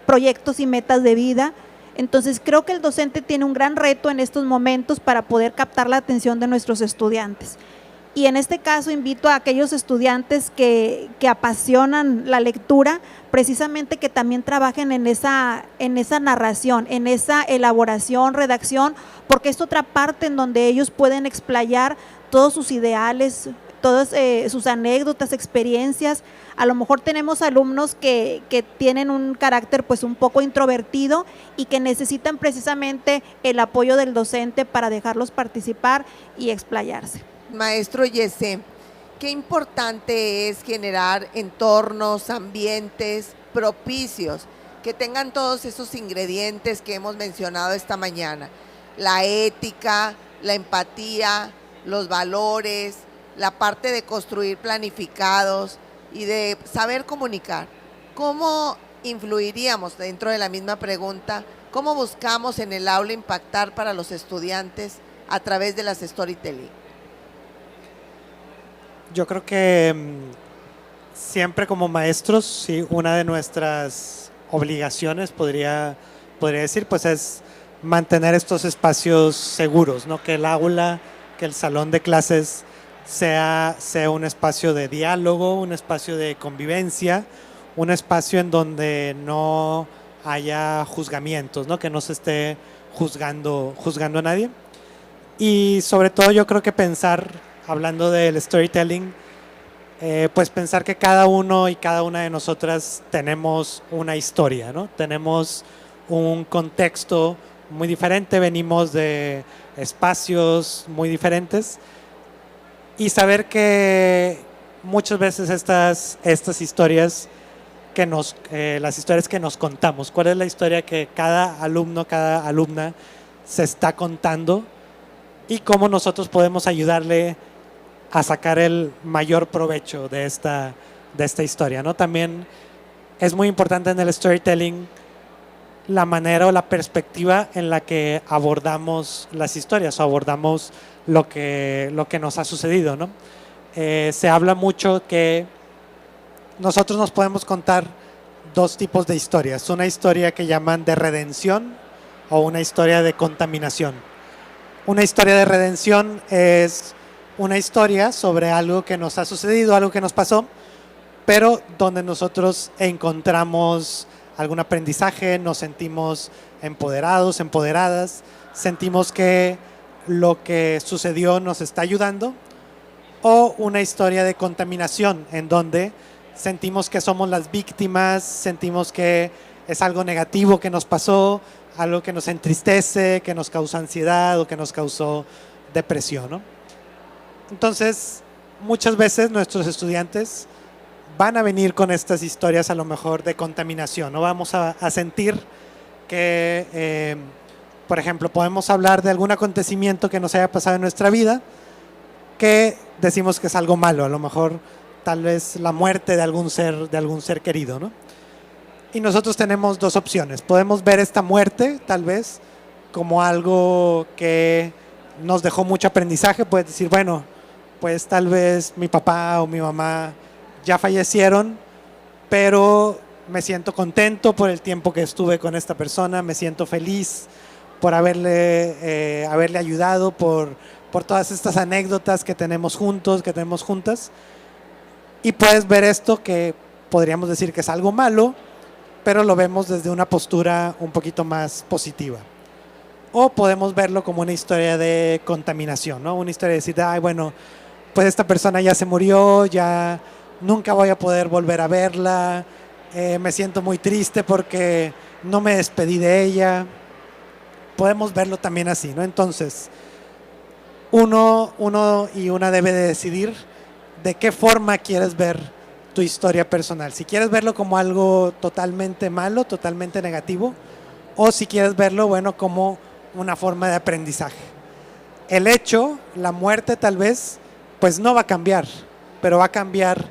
proyectos y metas de vida. Entonces creo que el docente tiene un gran reto en estos momentos para poder captar la atención de nuestros estudiantes. Y en este caso invito a aquellos estudiantes que apasionan la lectura, precisamente que también trabajen en esa narración, en esa elaboración, redacción, porque es otra parte en donde ellos pueden explayar todos sus ideales, todas sus anécdotas, experiencias. A lo mejor tenemos alumnos que tienen un carácter pues un poco introvertido y que necesitan precisamente el apoyo del docente para dejarlos participar y explayarse. Maestro Yesé, qué importante es generar entornos, ambientes propicios, que tengan todos esos ingredientes que hemos mencionado esta mañana. La ética, la empatía, los valores, la parte de construir planificados y de saber comunicar. ¿Cómo influiríamos dentro de la misma pregunta? ¿Cómo buscamos en el aula impactar para los estudiantes a través de las storytelling? Yo creo que siempre como maestros, sí, una de nuestras obligaciones, podría decir, pues es mantener estos espacios seguros, ¿no? Que el aula, que el salón de clases sea un espacio de diálogo, un espacio de convivencia, un espacio en donde no haya juzgamientos, ¿no? Que no se esté juzgando a nadie. Y sobre todo yo creo que pensar, hablando del storytelling, pues pensar que cada uno y cada una de nosotras tenemos una historia, ¿no? Tenemos un contexto muy diferente, venimos de espacios muy diferentes y saber que muchas veces estas historias las historias que nos contamos, cuál es la historia que cada alumno, cada alumna se está contando y cómo nosotros podemos ayudarle a sacar el mayor provecho de esta historia, ¿no? También es muy importante en el storytelling la manera o la perspectiva en la que abordamos las historias o abordamos lo que nos ha sucedido, ¿no? Se habla mucho que nosotros nos podemos contar dos tipos de historias, una historia que llaman de redención o una historia de contaminación. Una historia de redención es una historia sobre algo que nos ha sucedido, algo que nos pasó, pero donde nosotros encontramos algún aprendizaje, nos sentimos empoderados, empoderadas, sentimos que lo que sucedió nos está ayudando, o una historia de contaminación en donde sentimos que somos las víctimas, sentimos que es algo negativo que nos pasó, algo que nos entristece, que nos causa ansiedad o que nos causó depresión, ¿no? Entonces, muchas veces nuestros estudiantes van a venir con estas historias a lo mejor de contaminación, ¿no? Vamos a sentir que, por ejemplo, podemos hablar de algún acontecimiento que nos haya pasado en nuestra vida, que decimos que es algo malo, a lo mejor tal vez la muerte de algún ser querido, ¿no? Y nosotros tenemos dos opciones. Podemos ver esta muerte, tal vez, como algo que nos dejó mucho aprendizaje. Puedes decir, bueno, pues tal vez mi papá o mi mamá ya fallecieron, pero me siento contento por el tiempo que estuve con esta persona, me siento feliz por haberle ayudado, por todas estas anécdotas que tenemos juntos, que tenemos juntas. Y puedes ver esto que podríamos decir que es algo malo, pero lo vemos desde una postura un poquito más positiva. O podemos verlo como una historia de contaminación, ¿no? Una historia de decir, ay, bueno, pues esta persona ya se murió, ya nunca voy a poder volver a verla, me siento muy triste porque no me despedí de ella. Podemos verlo también así, ¿no? Entonces, uno y una debe de decidir de qué forma quieres ver tu historia personal. Si quieres verlo como algo totalmente malo, totalmente negativo, o si quieres verlo, bueno, como una forma de aprendizaje. El hecho, la muerte tal vez, pues no va a cambiar, pero va a cambiar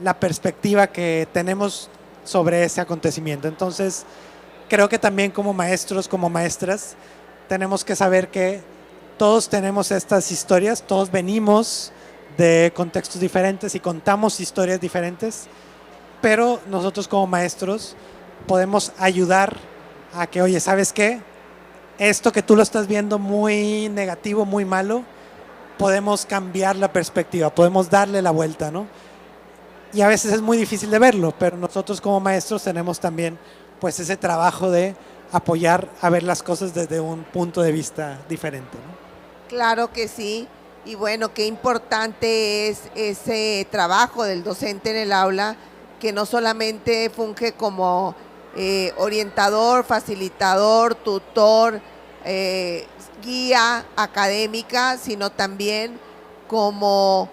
la perspectiva que tenemos sobre ese acontecimiento. Entonces, creo que también como maestros, como maestras, tenemos que saber que todos tenemos estas historias, todos venimos de contextos diferentes y contamos historias diferentes, pero nosotros como maestros podemos ayudar a que, oye, ¿sabes qué? Esto que tú lo estás viendo muy negativo, muy malo, podemos cambiar la perspectiva, podemos darle la vuelta, ¿no? Y a veces es muy difícil de verlo, pero nosotros como maestros tenemos también pues ese trabajo de apoyar a ver las cosas desde un punto de vista diferente, ¿no? Claro que sí, y bueno, qué importante es ese trabajo del docente en el aula, que no solamente funge como orientador, facilitador, tutor, guía académica, sino también como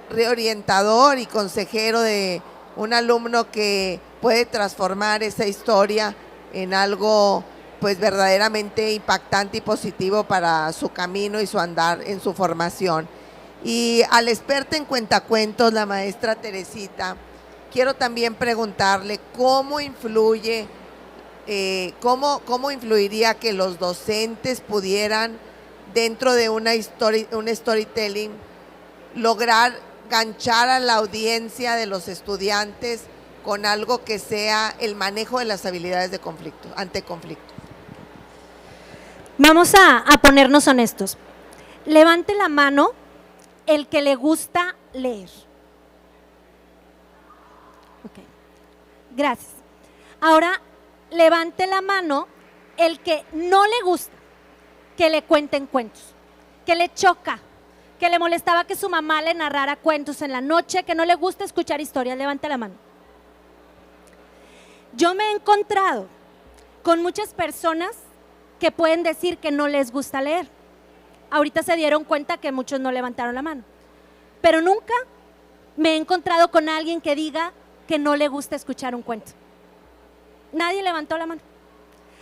reorientador y consejero de un alumno que puede transformar esa historia en algo pues verdaderamente impactante y positivo para su camino y su andar en su formación. Y a la experta en cuentacuentos, la maestra Teresita, quiero también preguntarle cómo influye, cómo influiría que los docentes pudieran, dentro de un storytelling, lograr ganchar a la audiencia de los estudiantes con algo que sea el manejo de las habilidades de conflicto, ante conflicto. Vamos a ponernos honestos. Levante la mano el que le gusta leer. Ok, gracias. Ahora, levante la mano el que no le gusta que le cuenten cuentos, que le choca, que le molestaba que su mamá le narrara cuentos en la noche, que no le gusta escuchar historias. Levante la mano. Yo me he encontrado con muchas personas que pueden decir que no les gusta leer. Ahorita se dieron cuenta que muchos no levantaron la mano, pero nunca me he encontrado con alguien que diga que no le gusta escuchar un cuento. Nadie levantó la mano.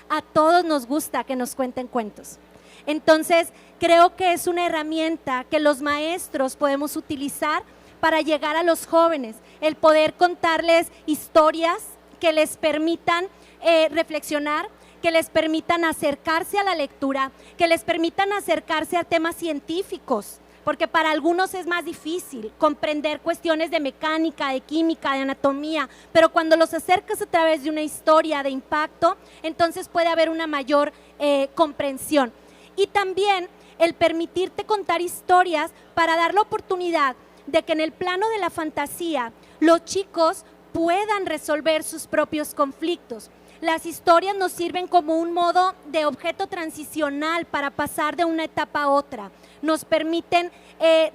A todos nos gusta que nos cuenten cuentos. Entonces, creo que es una herramienta que los maestros podemos utilizar para llegar a los jóvenes, el poder contarles historias que les permitan reflexionar, que les permitan acercarse a la lectura, que les permitan acercarse a temas científicos, porque para algunos es más difícil comprender cuestiones de mecánica, de química, de anatomía, pero cuando los acercas a través de una historia de impacto, entonces puede haber una mayor comprensión. Y también el permitirte contar historias para dar la oportunidad de que en el plano de la fantasía los chicos puedan resolver sus propios conflictos. Las historias nos sirven como un modo de objeto transicional para pasar de una etapa a otra. Nos permiten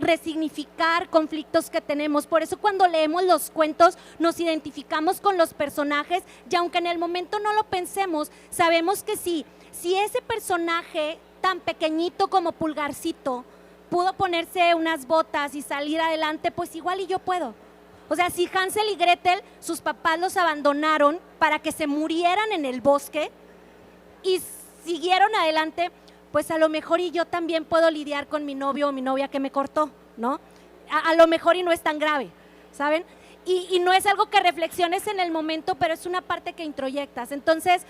resignificar conflictos que tenemos. Por eso cuando leemos los cuentos nos identificamos con los personajes y aunque en el momento no lo pensemos, sabemos que si ese personaje tan pequeñito como Pulgarcito pudo ponerse unas botas y salir adelante, pues igual y yo puedo. O sea, si Hansel y Gretel, sus papás los abandonaron para que se murieran en el bosque y siguieron adelante, pues a lo mejor y yo también puedo lidiar con mi novio o mi novia que me cortó, ¿no? A lo mejor y no es tan grave, ¿saben? Y no es algo que reflexiones en el momento, pero es una parte que introyectas. Entonces,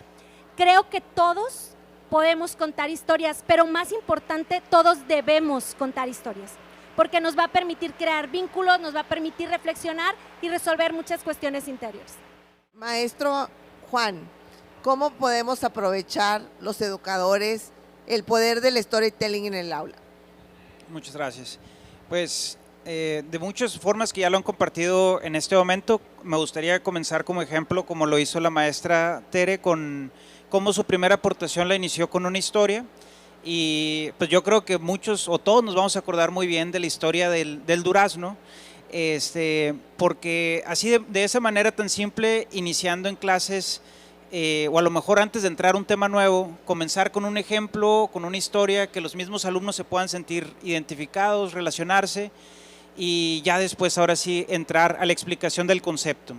creo que todos podemos contar historias, pero más importante, todos debemos contar historias, porque nos va a permitir crear vínculos, nos va a permitir reflexionar y resolver muchas cuestiones interiores. Maestro Juan, ¿cómo podemos aprovechar los educadores el poder del storytelling en el aula? Muchas gracias. Pues de muchas formas que ya lo han compartido en este momento, me gustaría comenzar como ejemplo, como lo hizo la maestra Tere, con cómo su primera aportación la inició con una historia. Y pues yo creo que muchos o todos nos vamos a acordar muy bien de la historia del durazno, porque así de esa manera tan simple, iniciando en clases, o a lo mejor antes de entrar a un tema nuevo, comenzar con un ejemplo, con una historia, que los mismos alumnos se puedan sentir identificados, relacionarse, y ya después ahora sí entrar a la explicación del concepto.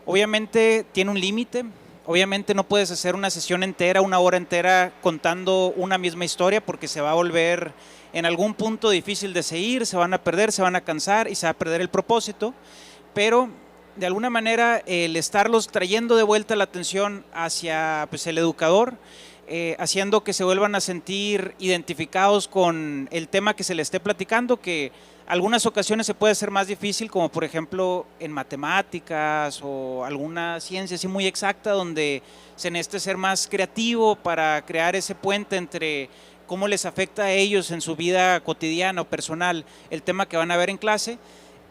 Obviamente tiene un límite, obviamente no puedes hacer una sesión entera, una hora entera contando una misma historia, porque se va a volver en algún punto difícil de seguir, se van a perder, se van a cansar y se va a perder el propósito, pero de alguna manera el estarlos trayendo de vuelta la atención hacia pues, el educador, haciendo que se vuelvan a sentir identificados con el tema que se les esté platicando, que algunas ocasiones se puede hacer más difícil, como por ejemplo en matemáticas o alguna ciencia así muy exacta, donde se necesita ser más creativo para crear ese puente entre cómo les afecta a ellos en su vida cotidiana o personal el tema que van a ver en clase.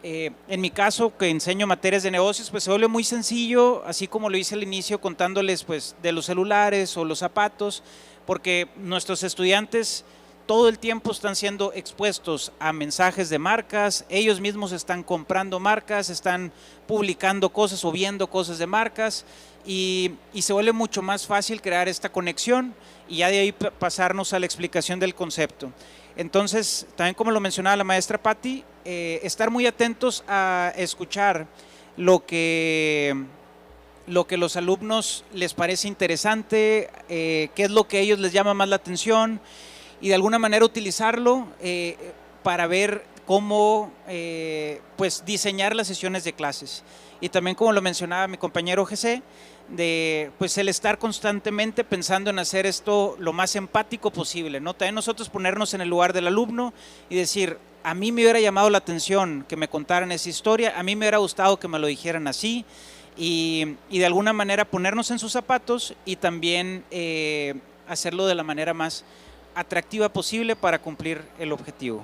En mi caso, que enseño materias de negocios, pues se vuelve muy sencillo, así como lo hice al inicio contándoles pues de los celulares o los zapatos, porque nuestros estudiantes todo el tiempo están siendo expuestos a mensajes de marcas, ellos mismos están comprando marcas, están publicando cosas o viendo cosas de marcas, y se vuelve mucho más fácil crear esta conexión y ya de ahí pasarnos a la explicación del concepto. Entonces, también como lo mencionaba la maestra Patti, estar muy atentos a escuchar lo que los alumnos les parece interesante, qué es lo que a ellos les llama más la atención, y de alguna manera utilizarlo para ver cómo pues diseñar las sesiones de clases. Y también, como lo mencionaba mi compañero José, de pues el estar constantemente pensando en hacer esto lo más empático posible, ¿no? También nosotros ponernos en el lugar del alumno y decir, a mí me hubiera llamado la atención que me contaran esa historia, a mí me hubiera gustado que me lo dijeran así, y de alguna manera ponernos en sus zapatos y también hacerlo de la manera más atractiva posible para cumplir el objetivo.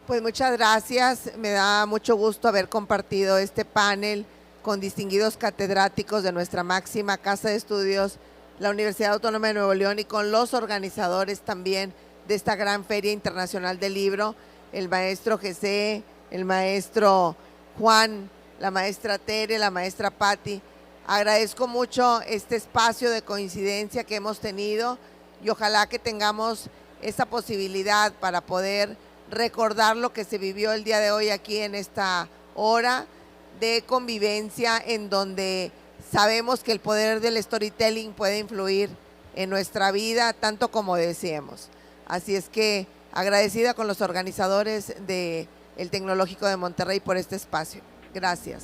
Pues muchas gracias, me da mucho gusto haber compartido este panel con distinguidos catedráticos de nuestra máxima casa de estudios, la Universidad Autónoma de Nuevo León, y con los organizadores también de esta gran Feria Internacional del Libro, el maestro José, el maestro Juan, la maestra Tere, la maestra Patti. Agradezco mucho este espacio de coincidencia que hemos tenido y ojalá que tengamos esa posibilidad para poder recordar lo que se vivió el día de hoy aquí en esta hora de convivencia, en donde sabemos que el poder del storytelling puede influir en nuestra vida tanto como deseemos. Así es que agradecida con los organizadores del Tecnológico de Monterrey por este espacio. Gracias.